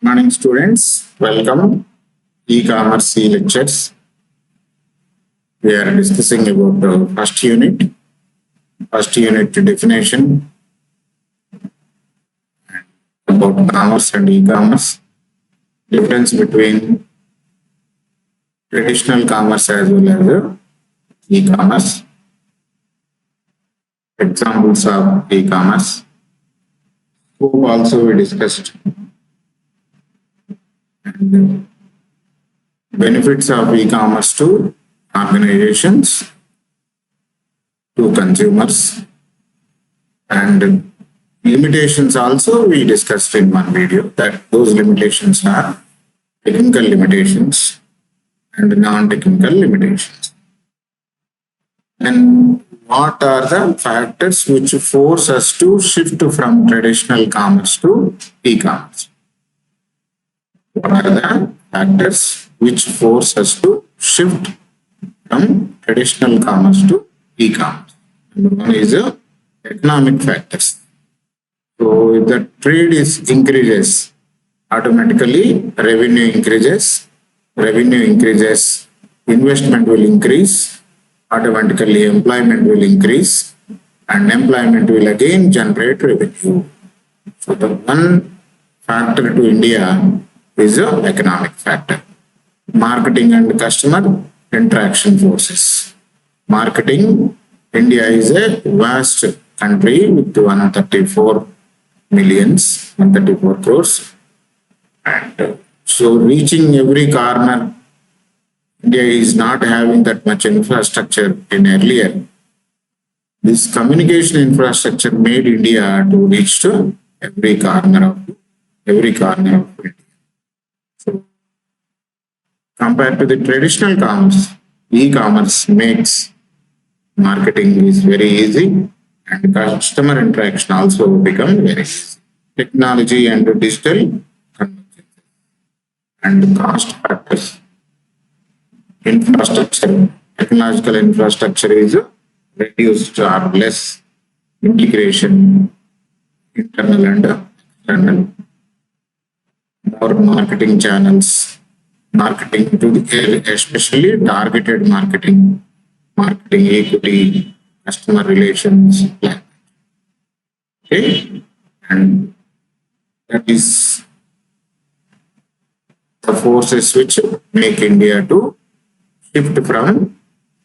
Morning students, welcome e-commerce lectures. We are discussing about the first unit definition about commerce and e-commerce, difference between traditional commerce as well as e-commerce, examples of e-commerce. Scope also we discussed. And benefits of e-commerce to organizations, to consumers, and limitations also we discussed in one video that those limitations are technical limitations and non-technical limitations. And what are the factors which force us to shift from traditional commerce to e-commerce? What are the factors which force us to shift from traditional commerce to e-commerce? Number one is economic factors. So if the trade increases, automatically revenue increases, investment will increase, automatically employment will increase, and employment will again generate revenue. So the one factor to India is an economic factor. Marketing and customer interaction forces. Marketing, India is a vast country with 134 crores. And so reaching every corner, India is not having that much infrastructure in earlier. This communication infrastructure made India to reach to every corner of India. So, compared to the traditional commerce, e-commerce makes marketing is very easy and customer interaction also become very easy. Technology and digital convergence and cost factors. Infrastructure, technological infrastructure is reduced or less integration, internal and external. More marketing channels, marketing to the especially targeted marketing equity, customer relations. Okay, and that is the forces which make India to shift from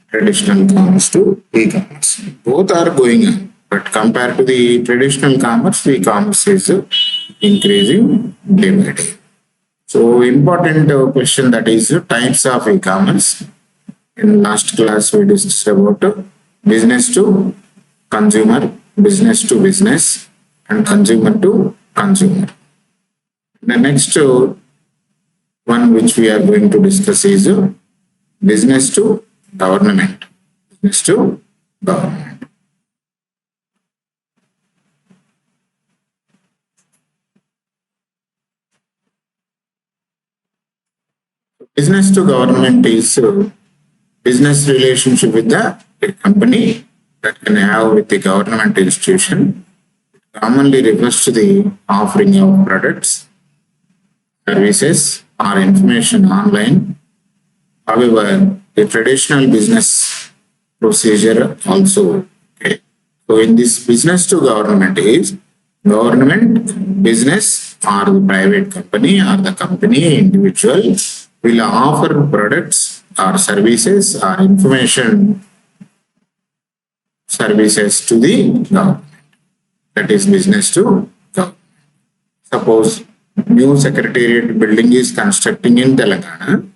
traditional commerce to e-commerce. Both are going on, but compared to the traditional commerce, e-commerce is increasing day by day. So important question, that is types of e-commerce. In last class we discussed about business to consumer, business to business, and consumer to consumer. The next one which we are going to discuss is business to government. Business to government. Business to government is business relationship with the company that can have with the government institution. It commonly refers to the offering of products, services, or information online. However, the traditional business procedure also. Okay. So in this business to government is government, business, or the private company or the company individual will offer products or services or information services to the government. That is business to government. Suppose new secretariat building is constructing in Telangana.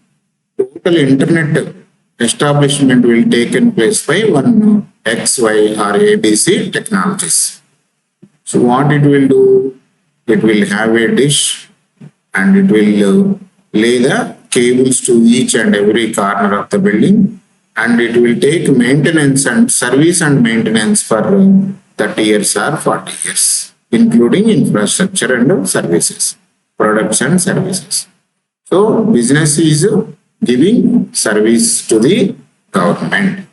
Total internet establishment will take in place by one X, Y, or ABC technologies. So what it will do? It will have a dish and it will lay the cables to each and every corner of the building, and it will take maintenance and service and maintenance for 30 years or 40 years, including infrastructure and services, products and services. So business is giving service to the government.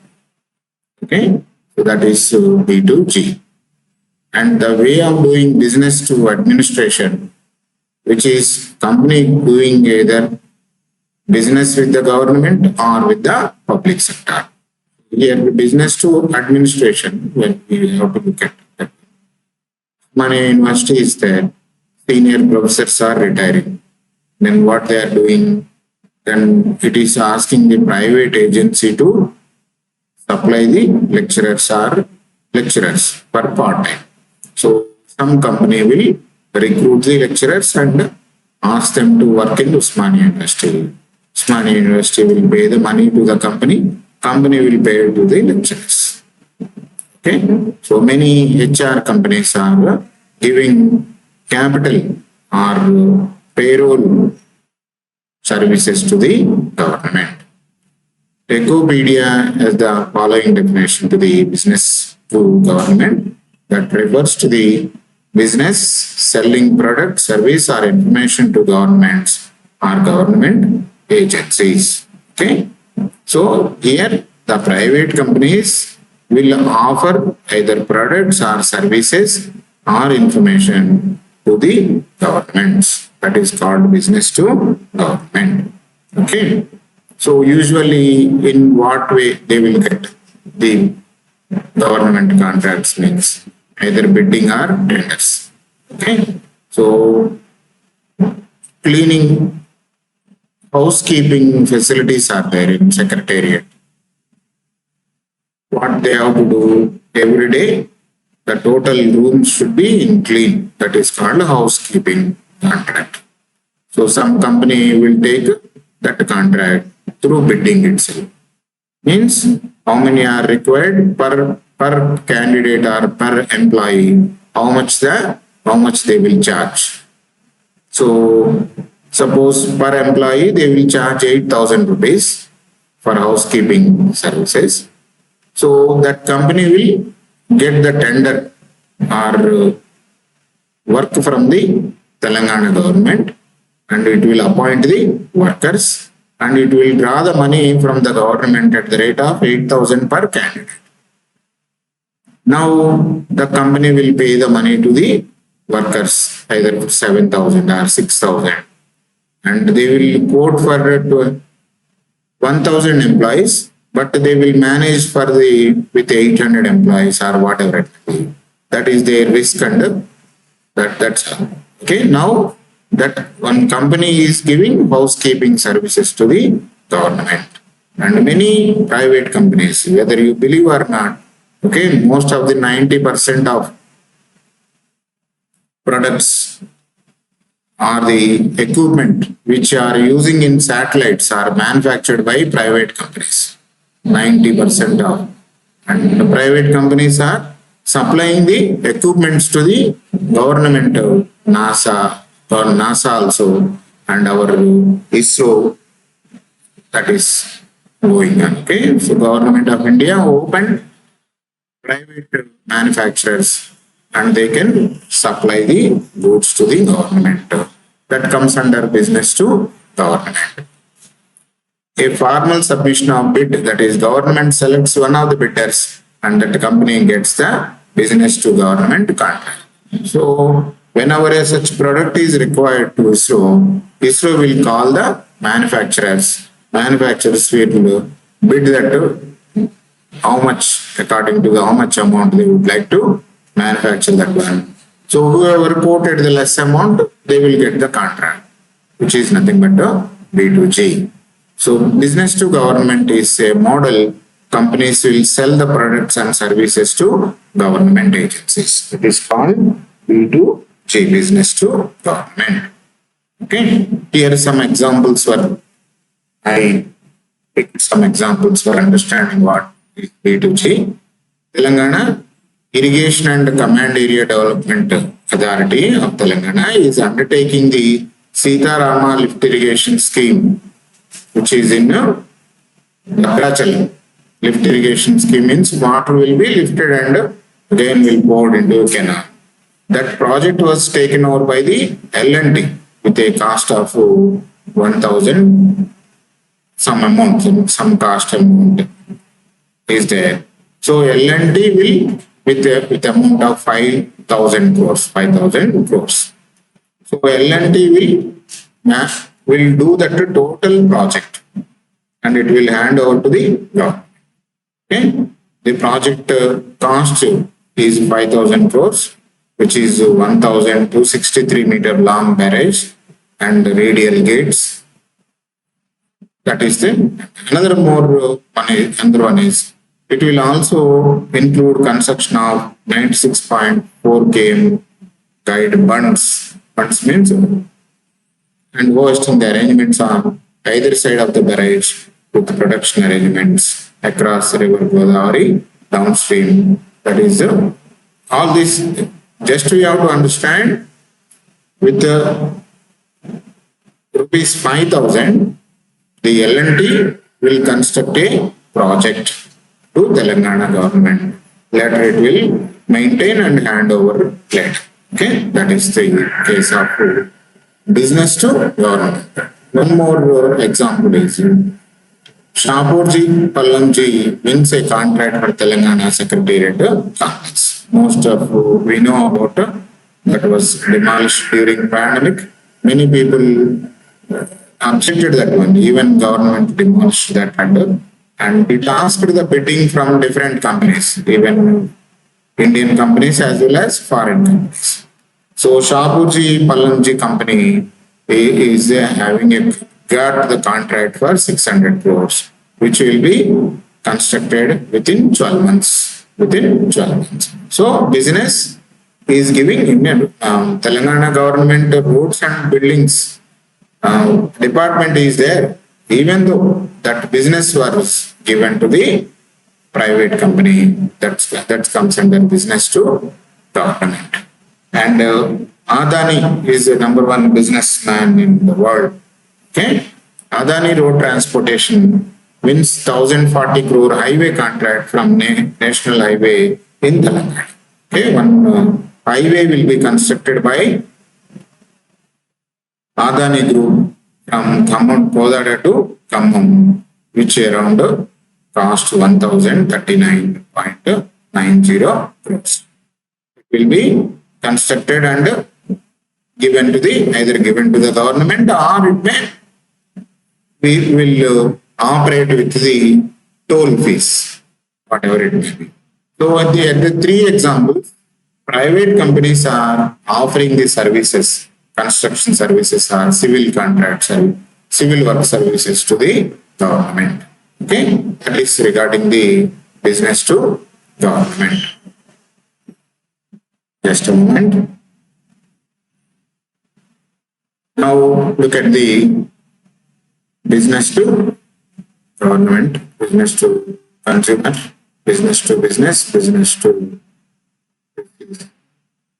Okay, so that is B2G. And the way of doing business to administration which is company doing either business with the government or with the public sector. Here, business to administration, when we have to look at that. Many university is there, senior professors are retiring. Then what they are doing? Then it is asking the private agency to supply the lecturers per part time. So some company will recruit the lecturers and ask them to work in Usmania University. Usmania University will pay the money to the company. Company will pay to the lecturers. Okay. So many HR companies are giving capital or payroll services to the government. Techopedia has the following definition to the business to government that refers to the business selling product, service or information to governments or government agencies. Okay. So here the private companies will offer either products or services or information to the governments. That is called business to government. Okay. So usually in what way they will get the government contracts means either bidding or tenders. Okay. So cleaning, housekeeping facilities are there in secretariat. What they have to do every day, the total rooms should be in clean. That is called housekeeping contract. So some company will take that contract through bidding itself. Means how many are required per candidate or per employee, how much they will charge. So suppose per employee they will charge 8,000 rupees for housekeeping services. So that company will get the tender or work from the Telangana government, and it will appoint the workers and it will draw the money from the government at the rate of 8,000 per candidate. Now the company will pay the money to the workers either 7,000 or 6,000, and they will quote for 1,000 employees, but they will manage with 800 employees or whatever. That is their risk, and that's all. Okay. Now that one company is giving housekeeping services to the government, and many private companies, whether you believe or not, okay, most of the 90% of products or the equipment which are using in satellites are manufactured by private companies. 90% of, and the private companies are supplying the equipments to the government, NASA or NASA also, and our ISRO, that is going on. Okay, so government of India opened private manufacturers and they can supply the goods to the government. That comes under business to government. A formal submission of bid, that is government selects one of the bidders and that company gets the business to government contract. So whenever a such product is required to ISRO, ISRO will call the manufacturers. Manufacturers will bid that how much, according to how much amount they would like to manufacture that one. So whoever quoted the less amount, they will get the contract, which is nothing but a B2G. So business to government is a model. Companies will sell the products and services to government agencies. It is called B2G, business to government. Okay, here are some examples I picked some examples for understanding what is B2G. Telangana Irrigation and Command Area Development Authority of Telangana is undertaking the Sitarama lift irrigation scheme, which is in Bhadrachalam. Lift irrigation scheme means water will be lifted and again will poured into a canal. That project was taken over by the L&T with a cost of 1,000 some cost amount is there. So L&T will with amount of 5,000 crores. So L&T will do that total project and it will hand over to the government. Okay. The project cost is 5,000 crores, which is 1,263 meter long barrage and radial gates. That is the another another one is it will also include construction of 96.4 km guide bunds. Bunds means and hosting the arrangements on either side of the barrage with production arrangements across the river Godavari downstream. That is all this. Just we have to understand with the rupees 5,000, the L&T will construct a project to Telangana government. Later it will maintain and hand over later. Okay, that is the case of business to government. One more example is Shapurji Pallamji wins a contract for Telangana Secretariat complex. Most of we know about that was demolished during pandemic. Many people objected that one. Even government demolished that and it asked the bidding from different companies, even Indian companies as well as foreign companies. So Shapurji Pallamji company is having got the contract for 600 crores, which will be constructed within 12 months. So business is giving Telangana government roads and buildings department is there, even though that business was given to the private company. That comes under business to government. And Adani is the number one businessman in the world. Okay, Adani Road Transportation wins 1,040 crore highway contract from National Highway in Telangana. Okay, one highway will be constructed by Adani Group from Khammam Kodada to Khammam, which around cost 1,039.90 crores. It will be constructed and given to the either given to the government or it may we will operate with the toll fees, whatever it may be. So at the three examples, private companies are offering the services, construction services or civil contracts and civil work services to the government. Okay, that is regarding the business to government. Just a moment. Now look at the business to government, business to consumer, business to business, business to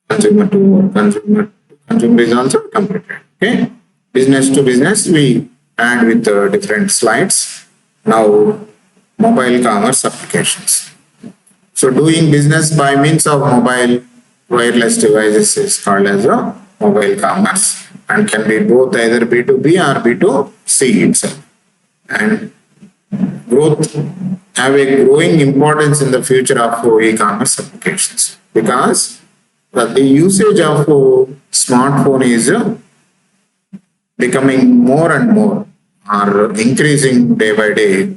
consumer to consumer. Consumer is also completed. Okay, business to business we add with different slides. Now mobile commerce applications. So doing business by means of mobile wireless devices is called as a mobile commerce and can be both either B2B or B2C itself. And have a growing importance in the future of e-commerce applications because the usage of smartphone is becoming more and more or increasing day by day.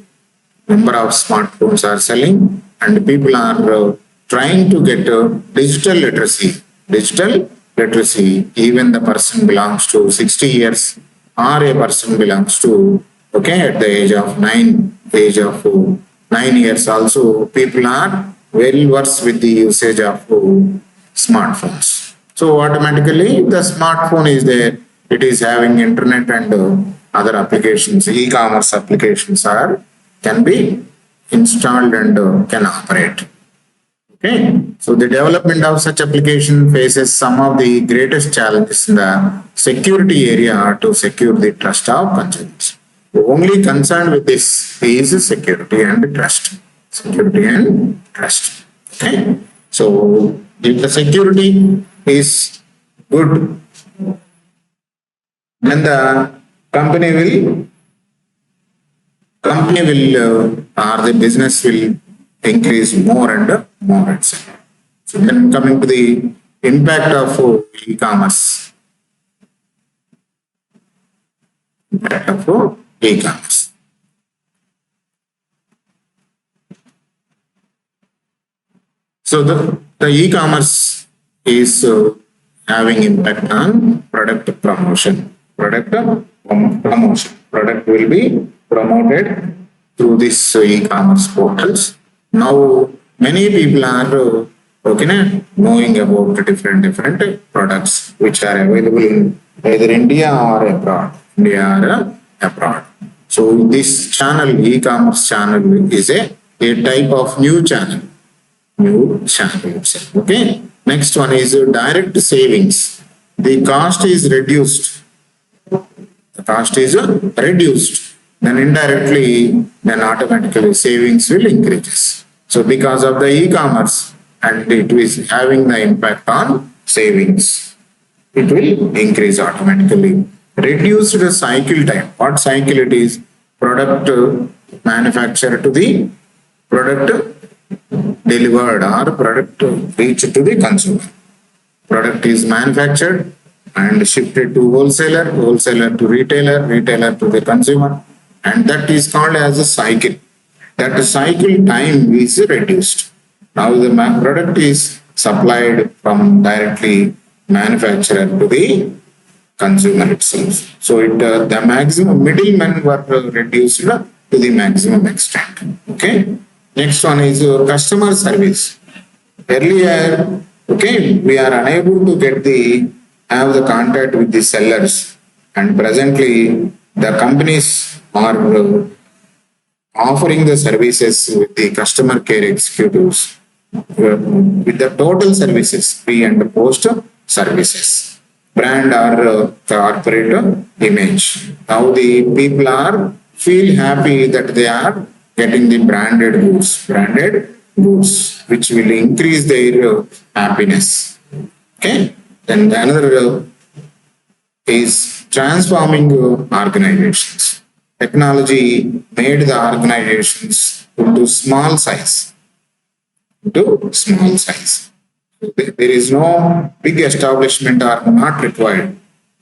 Number of smartphones are selling and people are trying to get digital literacy. Even the person belongs to 60 years or a person belongs to at the age of 9 years also people are well versed with the usage of smartphones. So automatically the smartphone is there, it is having internet and other applications, e-commerce applications can be installed and can operate. Okay, so the development of such application faces some of the greatest challenges in the security area to secure the trust of consumers. The only concern with this is security and trust. Okay, so if the security is good, then the company will or the business will increase more and more, etc. So then coming to the impact of e-commerce. Impact of e-commerce. So the e-commerce is having impact on product promotion. Promotion. Product will be promoted through this e-commerce portals. Now many people are knowing about different products which are available in either India or abroad. India or abroad. So this channel, e-commerce channel, is a type of new channel itself. Okay. Next one is direct savings. The cost is reduced. The cost is reduced. Then indirectly, then automatically savings will increase. So because of the e-commerce, and it is having the impact on savings, it will increase automatically. Reduce the cycle time. What cycle it is? Product manufacturer to the product delivered or product reached to the consumer. Product is manufactured and shifted to wholesaler, wholesaler to retailer, retailer to the consumer, and that is called as a cycle. That cycle time is reduced. Now the product is supplied from directly manufacturer to the consumer itself. So the maximum middlemen were reduced to the maximum extent. Okay. Next one is customer service. Earlier, we are unable to have the contact with the sellers, and presently the companies are offering the services with the customer care executives with the total services, pre and post services, brand or corporate image. Now the people are feel happy that they are getting the branded goods, which will increase their happiness. Okay. Then another is transforming organizations. Technology made the organizations into small size. There is no big establishment are not required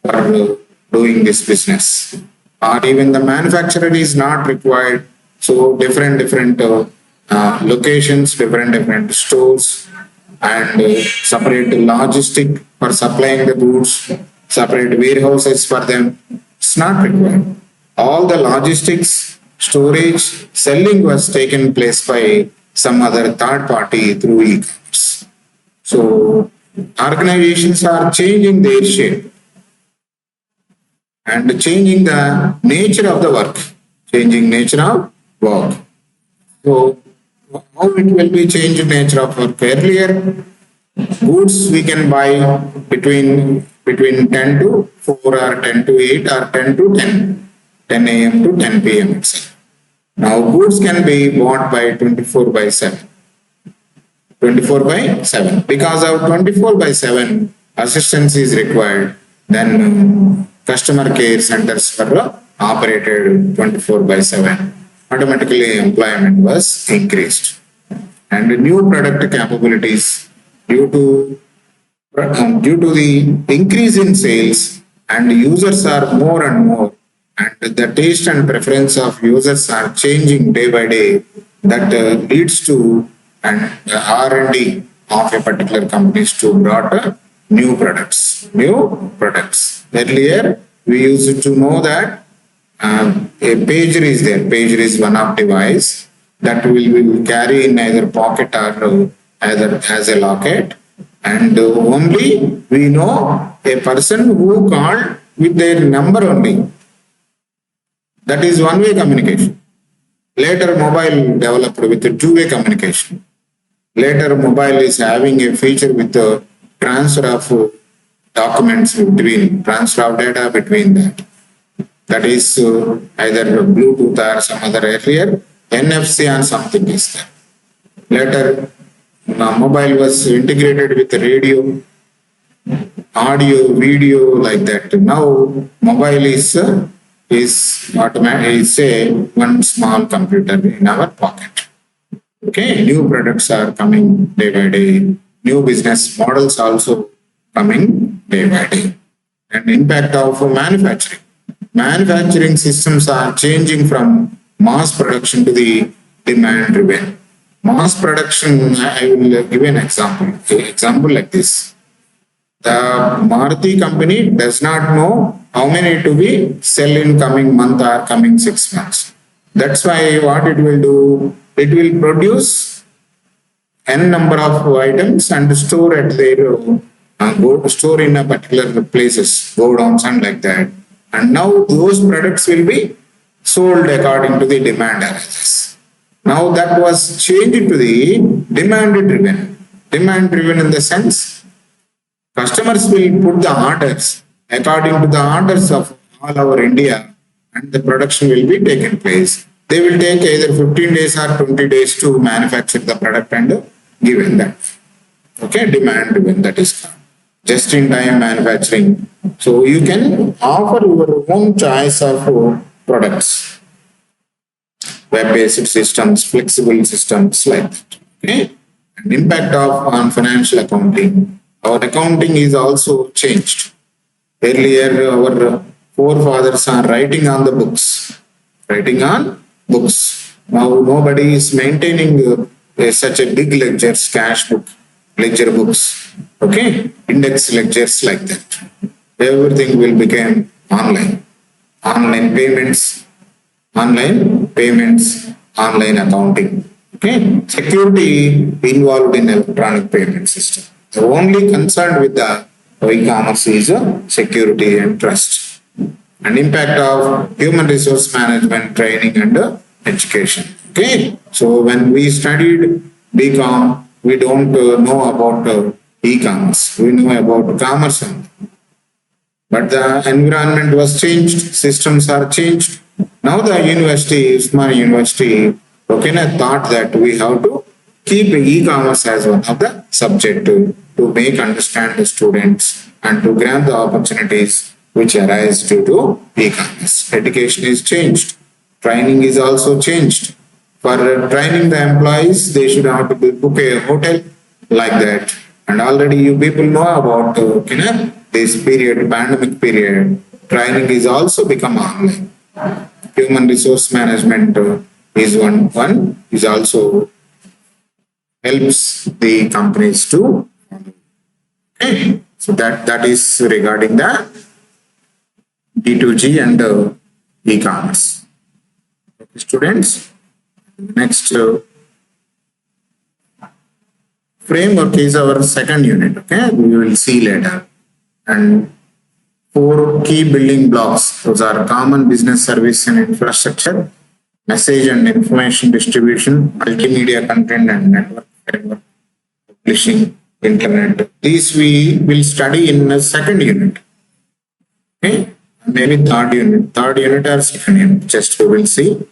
for doing this business, or even the manufacturer is not required. So different locations, different stores, and separate logistic for supplying the goods, separate warehouses for them. It's not required. All the logistics, storage, selling was taken place by some other third party through e-commerce. So organizations are changing their shape and changing the nature of the work, changing nature of work. So how it will be changed nature of work? Earlier, goods we can buy between 10 to 4 or 10 to 8 or 10 to 10 a.m. to 10 p.m. itself. Now goods can be bought by 24 by 7. 24 by 7. Because of 24 by 7 assistance is required, then customer care centers were operated 24 by 7. Automatically employment was increased. And new product capabilities due to the increase in sales, and users are more and more, and the taste and preference of users are changing day by day, that leads to an R&D of a particular companies to brought new products. Earlier we used to know that a pager is there. Pager is one of device that will carry in either pocket or either as a locket, and only we know a person who called with their number only. That is one-way communication. Later mobile developed with a two-way communication. Later mobile is having a feature with the transfer of documents transfer of data between that. That is either Bluetooth or some other. Earlier NFC and something is there. Later mobile was integrated with the radio, audio, video, like that. Now mobile is automatic. Is a one small computer in our pocket. Okay, new products are coming day by day. New business models also coming day by day. And impact of manufacturing. manufacturing systems are changing from mass production to the demand driven. Mass production, I will give an example. Example like this. The Maruti company does not know how many to be sell in coming month or coming 6 months. That's why what it will do, it will produce n number of items and store at their store in a particular places, go downs and like that. And now those products will be sold according to the demand arises. Now that was changed to the demand driven. Demand driven in the sense customers will put the orders according to the orders of all over India and the production will be taken place. They will take either 15 days or 20 days to manufacture the product and given that. Okay, demand driven, that is just in time manufacturing. So you can offer your own choice of products, web-based systems, flexible systems like that. Okay, and impact of on financial accounting. Our accounting is also changed. Earlier, our forefathers are writing on the books, writing on books. Now nobody is maintaining such a big ledgers, cash book, ledger books, okay, index ledgers like that. Everything will become online. Online payments, online accounting. Okay, security involved in electronic payment system. The only concern with the e-commerce is security and trust. And impact of human resource management, training and education. Okay, so when we studied BCom, we don't know about e-commerce. We know about commerce. But the environment was changed, systems are changed. Now the university, Usman University, okay, thought that we have to keep e-commerce as one of the subject to make understand the students and to grab the opportunities which arise due to e-commerce. Education is changed. Training is also changed. For training the employees, they should have to book a hotel like that. And already you people know about this period, pandemic period. Training is also become online. Human resource management is one is also helps the companies to. Okay, so that is regarding the D2G and e-commerce. Okay, students, next framework is our second unit. Okay, we will see later. And 4 key building blocks. Those are common business service and infrastructure, message and information distribution, multimedia content and network framework, publishing, internet. These we will study in the second unit. Okay, maybe third unit or second unit. Just we will see.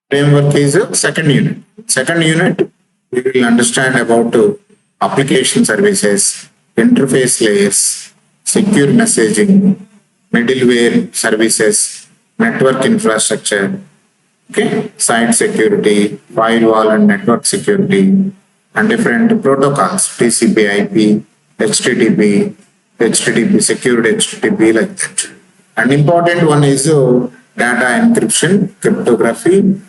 Framework is a second unit. Second unit, we will understand about application services, interface layers, secure messaging, middleware services, network infrastructure, okay, site security, firewall and network security, and different protocols, TCP/IP, HTTP, secured HTTP like that. And important one is data encryption, cryptography.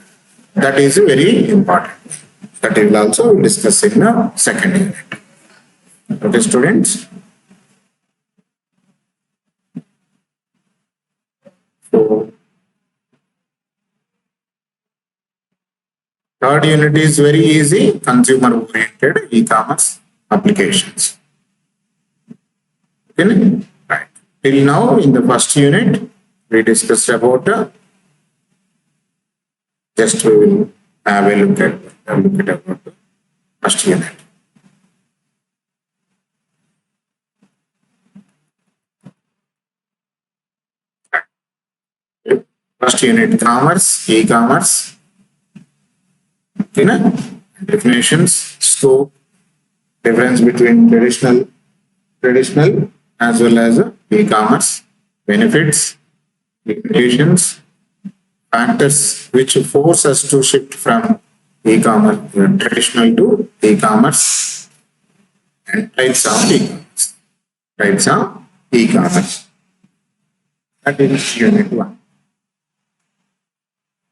That is very important. That we will also discuss in the second unit. Okay, students. So, third unit is very easy, consumer-oriented e-commerce applications. Okay, right. Till now, in the first unit, we discussed about just we will have a look at about the first unit. First unit, commerce, e-commerce, definitions, scope, difference between traditional as well as e-commerce, benefits, limitations, factors which force us to shift from e-commerce, traditional to e-commerce, and types of e-commerce. Types of e-commerce. That is unit 1.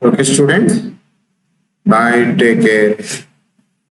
Okay, students. Bye. Take care.